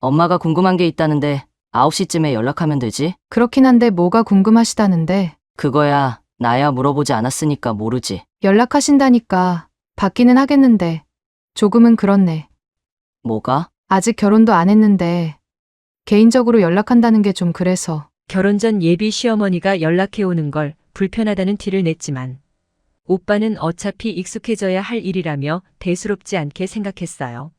엄마가 궁금한 게 있다는데 9시쯤에 연락하면 되지? 그렇긴 한데 뭐가 궁금하시다는데. 그거야 나야 물어보지 않았으니까 모르지. 연락하신다니까 받기는 하겠는데 조금은 그렇네. 뭐가? 아직 결혼도 안 했는데 개인적으로 연락한다는 게 좀 그래서. 결혼 전 예비 시어머니가 연락해 오는 걸 불편하다는 티를 냈지만 오빠는 어차피 익숙해져야 할 일이라며 대수롭지 않게 생각했어요.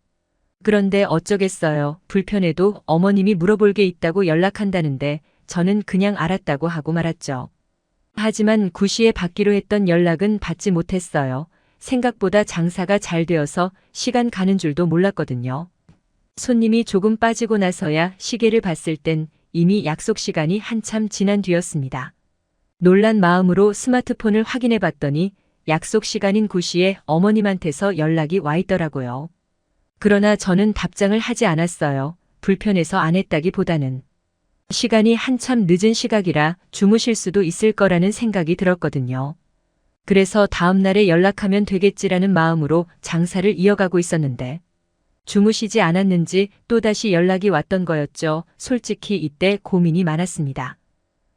그런데 어쩌겠어요. 불편해도 어머님이 물어볼 게 있다고 연락한다는데 저는 그냥 알았다고 하고 말았죠. 하지만 9시에 받기로 했던 연락은 받지 못했어요. 생각보다 장사가 잘 되어서 시간 가는 줄도 몰랐거든요. 손님이 조금 빠지고 나서야 시계를 봤을 땐 이미 약속 시간이 한참 지난 뒤였습니다. 놀란 마음으로 스마트폰을 확인해 봤더니 약속 시간인 9시에 어머님한테서 연락이 와 있더라고요. 그러나 저는 답장을 하지 않았어요. 불편해서 안 했다기보다는. 시간이 한참 늦은 시각이라 주무실 수도 있을 거라는 생각이 들었거든요. 그래서 다음 날에 연락하면 되겠지라는 마음으로 장사를 이어가고 있었는데 주무시지 않았는지 또다시 연락이 왔던 거였죠. 솔직히 이때 고민이 많았습니다.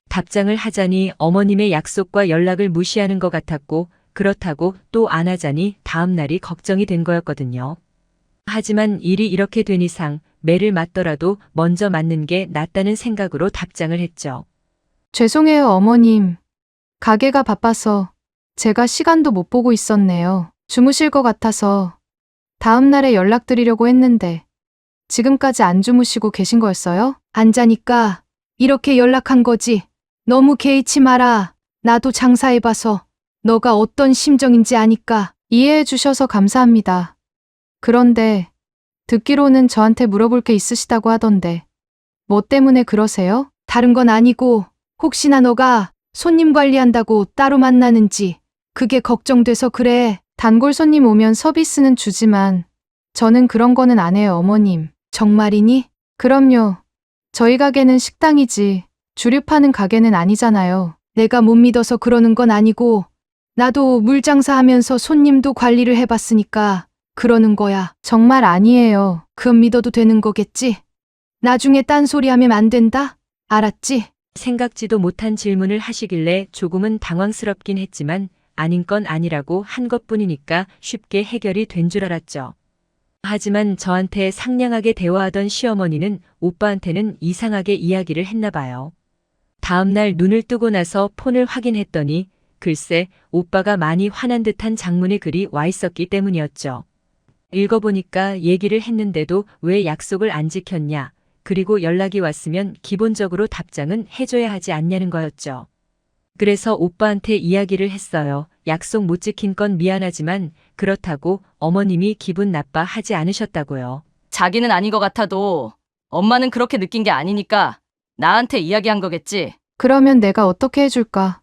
답장을 하자니 어머님의 약속과 연락을 무시하는 것 같았고 그렇다고 또 안 하자니 다음 날이 걱정이 된 거였거든요. 하지만 일이 이렇게 된 이상 매를 맞더라도 먼저 맞는 게 낫다는 생각으로 답장을 했죠. 죄송해요, 어머님. 가게가 바빠서 제가 시간도 못 보고 있었네요. 주무실 것 같아서 다음 날에 연락드리려고 했는데 지금까지 안 주무시고 계신 거였어요? 안 자니까 이렇게 연락한 거지. 너무 개의치 마라. 나도 장사해봐서 너가 어떤 심정인지 아니까. 이해해 주셔서 감사합니다. 그런데 듣기로는 저한테 물어볼 게 있으시다고 하던데 뭐 때문에 그러세요? 다른 건 아니고 혹시나 너가 손님 관리한다고 따로 만나는지 그게 걱정돼서 그래. 단골 손님 오면 서비스는 주지만 저는 그런 거는 안 해요, 어머님. 정말이니? 그럼요. 저희 가게는 식당이지 주류 파는 가게는 아니잖아요. 내가 못 믿어서 그러는 건 아니고 나도 물장사 하면서 손님도 관리를 해봤으니까 그러는 거야. 정말 아니에요. 그럼 믿어도 되는 거겠지? 나중에 딴소리 하면 안 된다? 알았지? 생각지도 못한 질문을 하시길래 조금은 당황스럽긴 했지만 아닌 건 아니라고 한 것뿐이니까 쉽게 해결이 된 줄 알았죠. 하지만 저한테 상냥하게 대화하던 시어머니는 오빠한테는 이상하게 이야기를 했나 봐요. 다음 날 눈을 뜨고 나서 폰을 확인했더니 글쎄 오빠가 많이 화난 듯한 장문의 글이 와 있었기 때문이었죠. 읽어보니까 얘기를 했는데도 왜 약속을 안 지켰냐, 그리고 연락이 왔으면 기본적으로 답장은 해줘야 하지 않냐는 거였죠. 그래서 오빠한테 이야기를 했어요. 약속 못 지킨 건 미안하지만 그렇다고 어머님이 기분 나빠하지 않으셨다고요. 자기는 아닌 것 같아도 엄마는 그렇게 느낀 게 아니니까 나한테 이야기한 거겠지. 그러면 내가 어떻게 해줄까?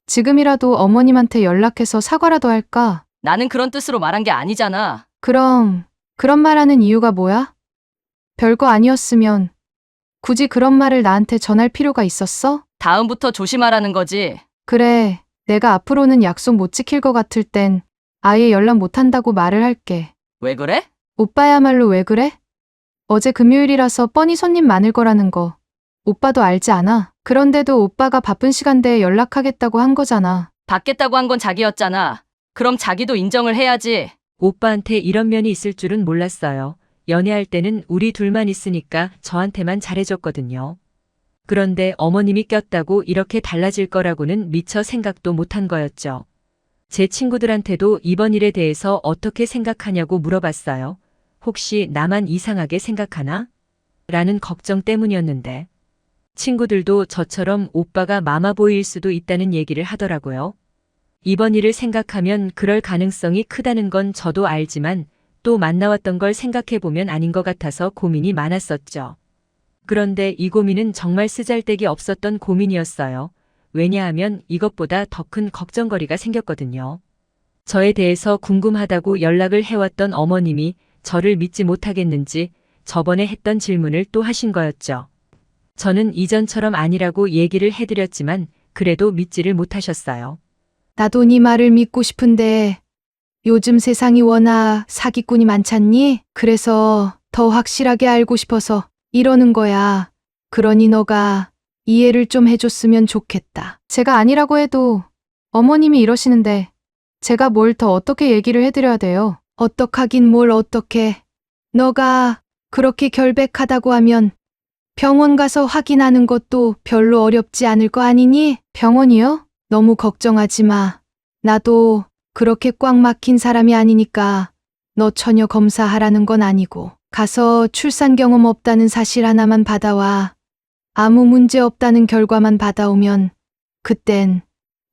지금이라도 어머님한테 연락해서 사과라도 할까? 나는 그런 뜻으로 말한 게 아니잖아. 그럼 그런 말하는 이유가 뭐야? 별거 아니었으면 굳이 그런 말을 나한테 전할 필요가 있었어? 다음부터 조심하라는 거지. 그래, 내가 앞으로는 약속 못 지킬 것 같을 땐 아예 연락 못 한다고 말을 할게. 왜 그래? 오빠야말로 왜 그래? 어제 금요일이라서 뻔히 손님 많을 거라는 거 오빠도 알지 않아? 그런데도 오빠가 바쁜 시간대에 연락하겠다고 한 거잖아. 받겠다고 한 건 자기였잖아. 그럼 자기도 인정을 해야지. 오빠한테 이런 면이 있을 줄은 몰랐어요. 연애할 때는 우리 둘만 있으니까 저한테만 잘해줬거든요. 그런데 어머님이 꼈다고 이렇게 달라질 거라고는 미처 생각도 못한 거였죠. 제 친구들한테도 이번 일에 대해서 어떻게 생각하냐고 물어봤어요. 혹시 나만 이상하게 생각하나? 라는 걱정 때문이었는데 친구들도 저처럼 오빠가 마마보이일 수도 있다는 얘기를 하더라고요. 이번 일을 생각하면 그럴 가능성이 크다는 건 저도 알지만 또 만나왔던 걸 생각해보면 아닌 것 같아서 고민이 많았었죠. 그런데 이 고민은 정말 쓰잘데기 없었던 고민이었어요. 왜냐하면 이것보다 더 큰 걱정거리가 생겼거든요. 저에 대해서 궁금하다고 연락을 해왔던 어머님이 저를 믿지 못하겠는지 저번에 했던 질문을 또 하신 거였죠. 저는 이전처럼 아니라고 얘기를 해드렸지만 그래도 믿지를 못하셨어요. 나도 네 말을 믿고 싶은데 요즘 세상이 워낙 사기꾼이 많잖니? 그래서 더 확실하게 알고 싶어서 이러는 거야. 그러니 너가 이해를 좀 해줬으면 좋겠다. 제가 아니라고 해도 어머님이 이러시는데 제가 뭘 더 어떻게 얘기를 해드려야 돼요? 어떡하긴 뭘 어떡해. 너가 그렇게 결백하다고 하면 병원 가서 확인하는 것도 별로 어렵지 않을 거 아니니? 병원이요? 너무 걱정하지 마. 나도 그렇게 꽉 막힌 사람이 아니니까 너 처녀 검사하라는 건 아니고 가서 출산 경험 없다는 사실 하나만 받아와. 아무 문제 없다는 결과만 받아오면 그땐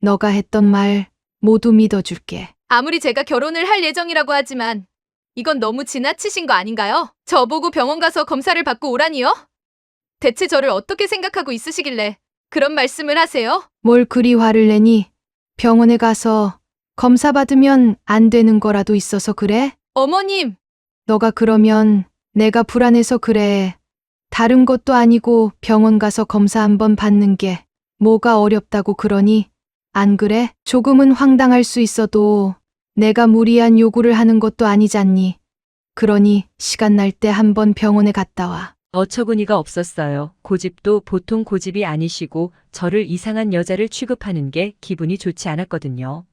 너가 했던 말 모두 믿어줄게. 아무리 제가 결혼을 할 예정이라고 하지만 이건 너무 지나치신 거 아닌가요? 저보고 병원 가서 검사를 받고 오라니요? 대체 저를 어떻게 생각하고 있으시길래 그런 말씀을 하세요? 뭘 그리 화를 내니? 병원에 가서 검사 받으면 안 되는 거라도 있어서 그래? 어머님, 너가 그러면 내가 불안해서 그래. 다른 것도 아니고 병원 가서 검사 한번 받는 게 뭐가 어렵다고 그러니? 안 그래? 조금은 황당할 수 있어도 내가 무리한 요구를 하는 것도 아니잖니. 그러니 시간 날 때 한번 병원에 갔다 와. 어처구니가 없었어요. 고집도 보통 고집이 아니시고 저를 이상한 여자를 취급하는 게 기분이 좋지 않았거든요.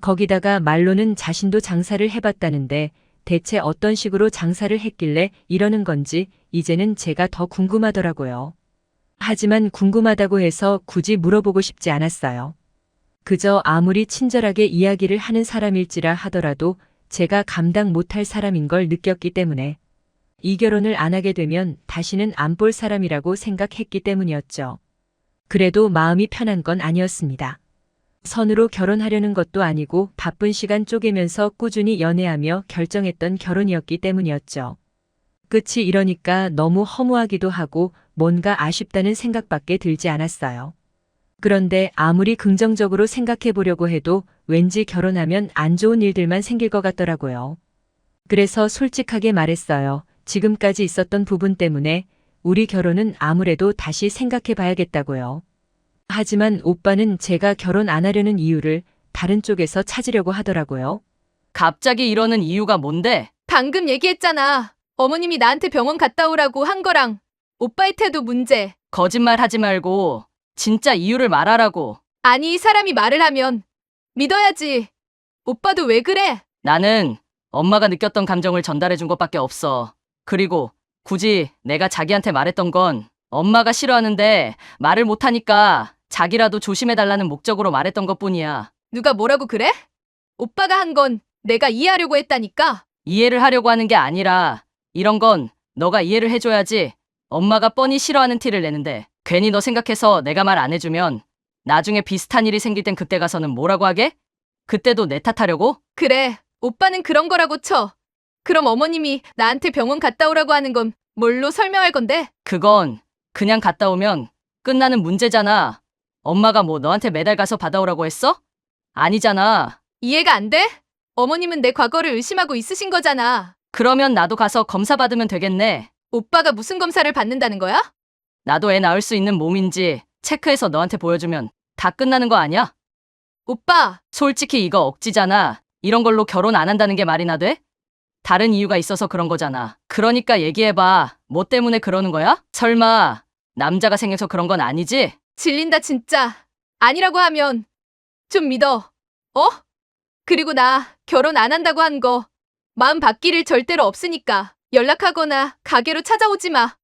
거기다가 말로는 자신도 장사를 해봤다는데 대체 어떤 식으로 장사를 했길래 이러는 건지 이제는 제가 더 궁금하더라고요. 하지만 궁금하다고 해서 굳이 물어보고 싶지 않았어요. 그저 아무리 친절하게 이야기를 하는 사람일지라 하더라도 제가 감당 못할 사람인 걸 느꼈기 때문에 이 결혼을 안 하게 되면 다시는 안 볼 사람이라고 생각했기 때문이었죠. 그래도 마음이 편한 건 아니었습니다. 선으로 결혼하려는 것도 아니고 바쁜 시간 쪼개면서 꾸준히 연애하며 결정했던 결혼이었기 때문이었죠. 끝이 이러니까 너무 허무하기도 하고 뭔가 아쉽다는 생각밖에 들지 않았어요. 그런데 아무리 긍정적으로 생각해 보려고 해도 왠지 결혼하면 안 좋은 일들만 생길 것 같더라고요. 그래서 솔직하게 말했어요. 지금까지 있었던 부분 때문에 우리 결혼은 아무래도 다시 생각해 봐야겠다고요. 하지만 오빠는 제가 결혼 안 하려는 이유를 다른 쪽에서 찾으려고 하더라고요. 갑자기 이러는 이유가 뭔데? 방금 얘기했잖아. 어머님이 나한테 병원 갔다 오라고 한 거랑 오빠의 태도 문제. 거짓말 하지 말고 진짜 이유를 말하라고. 아니, 이 사람이 말을 하면 믿어야지. 오빠도 왜 그래? 나는 엄마가 느꼈던 감정을 전달해 준 것밖에 없어. 그리고 굳이 내가 자기한테 말했던 건 엄마가 싫어하는데 말을 못하니까 자기라도 조심해달라는 목적으로 말했던 것뿐이야. 누가 뭐라고 그래? 오빠가 한 건 내가 이해하려고 했다니까. 이해를 하려고 하는 게 아니라 이런 건 너가 이해를 해줘야지. 엄마가 뻔히 싫어하는 티를 내는데 괜히 너 생각해서 내가 말 안 해주면 나중에 비슷한 일이 생길 땐 그때 가서는 뭐라고 하게? 그때도 내 탓하려고? 그래, 오빠는 그런 거라고 쳐. 그럼 어머님이 나한테 병원 갔다 오라고 하는 건 뭘로 설명할 건데? 그건 그냥 갔다 오면 끝나는 문제잖아. 엄마가 뭐 너한테 매달 가서 받아오라고 했어? 아니잖아. 이해가 안 돼? 어머님은 내 과거를 의심하고 있으신 거잖아. 그러면 나도 가서 검사 받으면 되겠네. 오빠가 무슨 검사를 받는다는 거야? 나도 애 낳을 수 있는 몸인지 체크해서 너한테 보여주면 다 끝나는 거 아니야? 오빠, 솔직히 이거 억지잖아. 이런 걸로 결혼 안 한다는 게 말이나 돼? 다른 이유가 있어서 그런 거잖아. 그러니까 얘기해봐. 뭐 때문에 그러는 거야? 설마 남자가 생겨서 그런 건 아니지? 질린다 진짜. 아니라고 하면 좀 믿어. 어? 그리고 나 결혼 안 한다고 한 거 마음 바뀔 일 절대로 없으니까 연락하거나 가게로 찾아오지 마.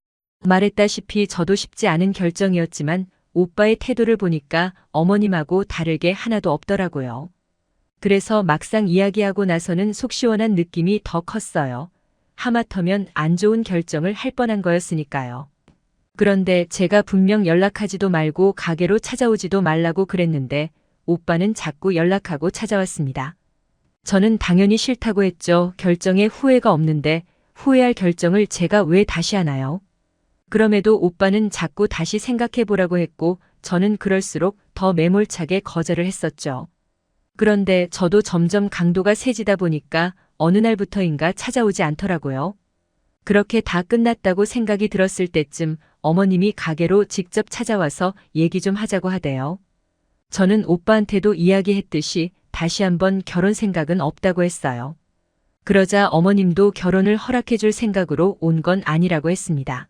말했다시피 저도 쉽지 않은 결정이었지만 오빠의 태도를 보니까 어머님하고 다르게 하나도 없더라고요. 그래서 막상 이야기하고 나서는 속 시원한 느낌이 더 컸어요. 하마터면 안 좋은 결정을 할 뻔한 거였으니까요. 그런데 제가 분명 연락하지도 말고 가게로 찾아오지도 말라고 그랬는데 오빠는 자꾸 연락하고 찾아왔습니다. 저는 당연히 싫다고 했죠. 결정에 후회가 없는데 후회할 결정을 제가 왜 다시 하나요? 그럼에도 오빠는 자꾸 다시 생각해보라고 했고 저는 그럴수록 더 매몰차게 거절을 했었죠. 그런데 저도 점점 강도가 세지다 보니까 어느 날부터인가 찾아오지 않더라고요. 그렇게 다 끝났다고 생각이 들었을 때쯤 어머님이 가게로 직접 찾아와서 얘기 좀 하자고 하대요. 저는 오빠한테도 이야기했듯이 다시 한번 결혼 생각은 없다고 했어요. 그러자 어머님도 결혼을 허락해줄 생각으로 온 건 아니라고 했습니다.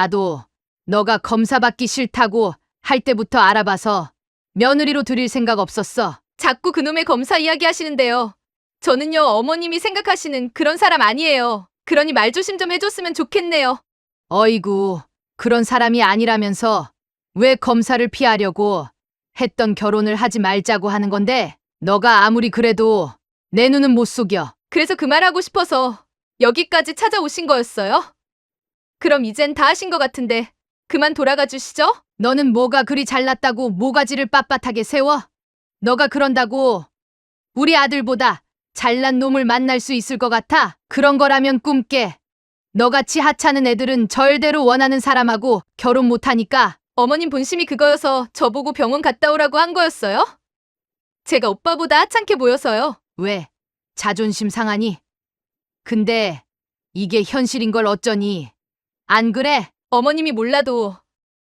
나도 너가 검사 받기 싫다고 할 때부터 알아봐서 며느리로 들일 생각 없었어. 자꾸 그놈의 검사 이야기 하시는데요. 저는요, 어머님이 생각하시는 그런 사람 아니에요. 그러니 말조심 좀 해줬으면 좋겠네요. 어이구, 그런 사람이 아니라면서 왜 검사를 피하려고 했던 결혼을 하지 말자고 하는 건데, 너가 아무리 그래도 내 눈은 못 속여. 그래서 그 말하고 싶어서 여기까지 찾아오신 거였어요? 그럼 이젠 다 하신 것 같은데 그만 돌아가 주시죠? 너는 뭐가 그리 잘났다고 모가지를 빳빳하게 세워? 너가 그런다고 우리 아들보다 잘난 놈을 만날 수 있을 것 같아? 그런 거라면 꿈깨. 너같이 하찮은 애들은 절대로 원하는 사람하고 결혼 못하니까. 어머님 본심이 그거여서 저보고 병원 갔다 오라고 한 거였어요? 제가 오빠보다 하찮게 보여서요. 왜? 자존심 상하니? 근데 이게 현실인 걸 어쩌니? 안 그래? 어머님이 몰라도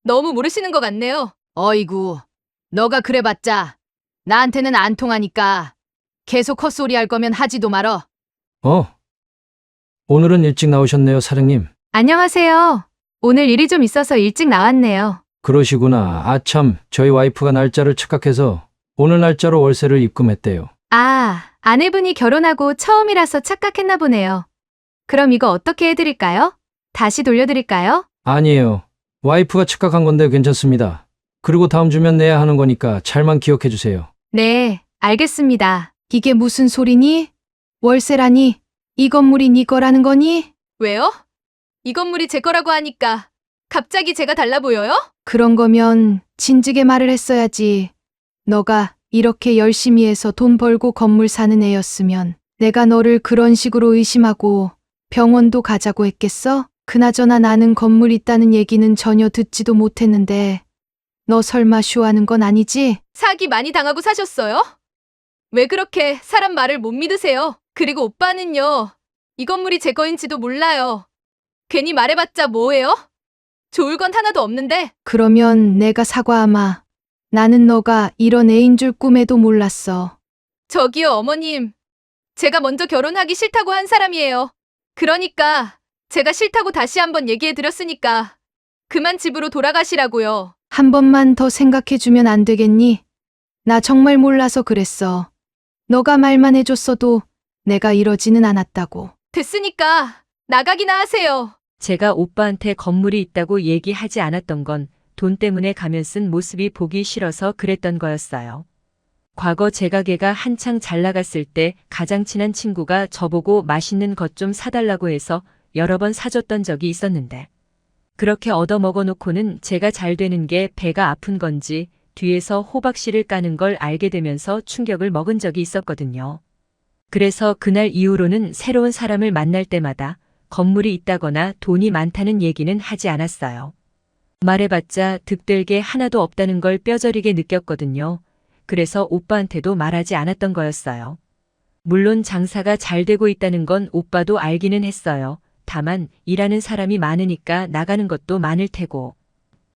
너무 모르시는 것 같네요. 어이구, 너가 그래봤자 나한테는 안 통하니까 계속 헛소리 할 거면 하지도 말어. 오늘은 일찍 나오셨네요, 사장님. 안녕하세요. 오늘 일이 좀 있어서 일찍 나왔네요. 그러시구나. 아참, 저희 와이프가 날짜를 착각해서 오늘 날짜로 월세를 입금했대요. 아, 아내분이 결혼하고 처음이라서 착각했나 보네요. 그럼 이거 어떻게 해드릴까요? 다시 돌려드릴까요? 아니에요. 와이프가 착각한 건데 괜찮습니다. 그리고 다음 주면 내야 하는 거니까 잘만 기억해 주세요. 네, 알겠습니다. 이게 무슨 소리니? 월세라니? 이 건물이 네 거라는 거니? 왜요? 이 건물이 제 거라고 하니까 갑자기 제가 달라 보여요? 그런 거면 진즉에 말을 했어야지. 너가 이렇게 열심히 해서 돈 벌고 건물 사는 애였으면 내가 너를 그런 식으로 의심하고 병원도 가자고 했겠어? 그나저나 나는 건물 있다는 얘기는 전혀 듣지도 못했는데 너 설마 쇼하는 건 아니지? 사기 많이 당하고 사셨어요? 왜 그렇게 사람 말을 못 믿으세요? 그리고 오빠는요, 이 건물이 제 거인지도 몰라요. 괜히 말해봤자 뭐예요? 좋을 건 하나도 없는데. 그러면 내가 사과하마. 나는 너가 이런 애인 줄 꿈에도 몰랐어. 저기요, 어머님. 제가 먼저 결혼하기 싫다고 한 사람이에요. 그러니까 제가 싫다고 다시 한번 얘기해드렸으니까 그만 집으로 돌아가시라고요. 한 번만 더 생각해주면 안 되겠니? 나 정말 몰라서 그랬어. 너가 말만 해줬어도 내가 이러지는 않았다고. 됐으니까 나가기나 하세요. 제가 오빠한테 건물이 있다고 얘기하지 않았던 건 돈 때문에 가면 쓴 모습이 보기 싫어서 그랬던 거였어요. 과거 제 가게가 한창 잘 나갔을 때 가장 친한 친구가 저보고 맛있는 것 좀 사달라고 해서 여러 번 사줬던 적이 있었는데, 그렇게 얻어먹어 놓고는 제가 잘 되는 게 배가 아픈 건지 뒤에서 호박씨를 까는 걸 알게 되면서 충격을 먹은 적이 있었거든요. 그래서 그날 이후로는 새로운 사람을 만날 때마다 건물이 있다거나 돈이 많다는 얘기는 하지 않았어요. 말해봤자 득될 게 하나도 없다는 걸 뼈저리게 느꼈거든요. 그래서 오빠한테도 말하지 않았던 거였어요. 물론 장사가 잘 되고 있다는 건 오빠도 알기는 했어요. 다만 일하는 사람이 많으니까 나가는 것도 많을 테고,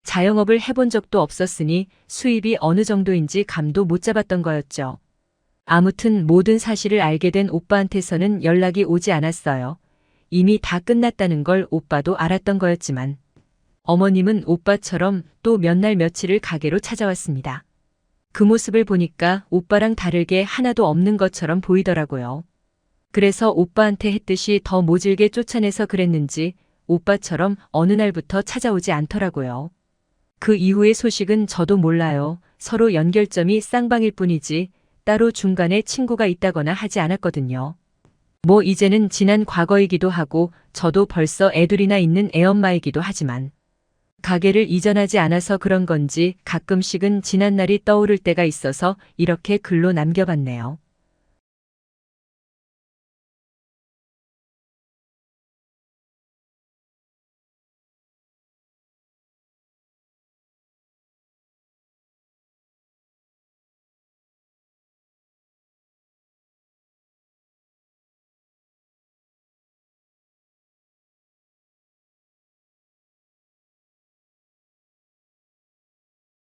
자영업을 해본 적도 없었으니 수입이 어느 정도인지 감도 못 잡았던 거였죠. 아무튼 모든 사실을 알게 된 오빠한테서는 연락이 오지 않았어요. 이미 다 끝났다는 걸 오빠도 알았던 거였지만 어머님은 오빠처럼 또 몇 날 며칠을 가게로 찾아왔습니다. 그 모습을 보니까 오빠랑 다르게 하나도 없는 것처럼 보이더라고요. 그래서 오빠한테 했듯이 더 모질게 쫓아내서 그랬는지 오빠처럼 어느 날부터 찾아오지 않더라고요. 그 이후의 소식은 저도 몰라요. 서로 연결점이 쌍방일 뿐이지 따로 중간에 친구가 있다거나 하지 않았거든요. 뭐 이제는 지난 과거이기도 하고 저도 벌써 애둘이나 있는 애엄마이기도 하지만 가게를 이전하지 않아서 그런 건지 가끔씩은 지난 날이 떠오를 때가 있어서 이렇게 글로 남겨봤네요.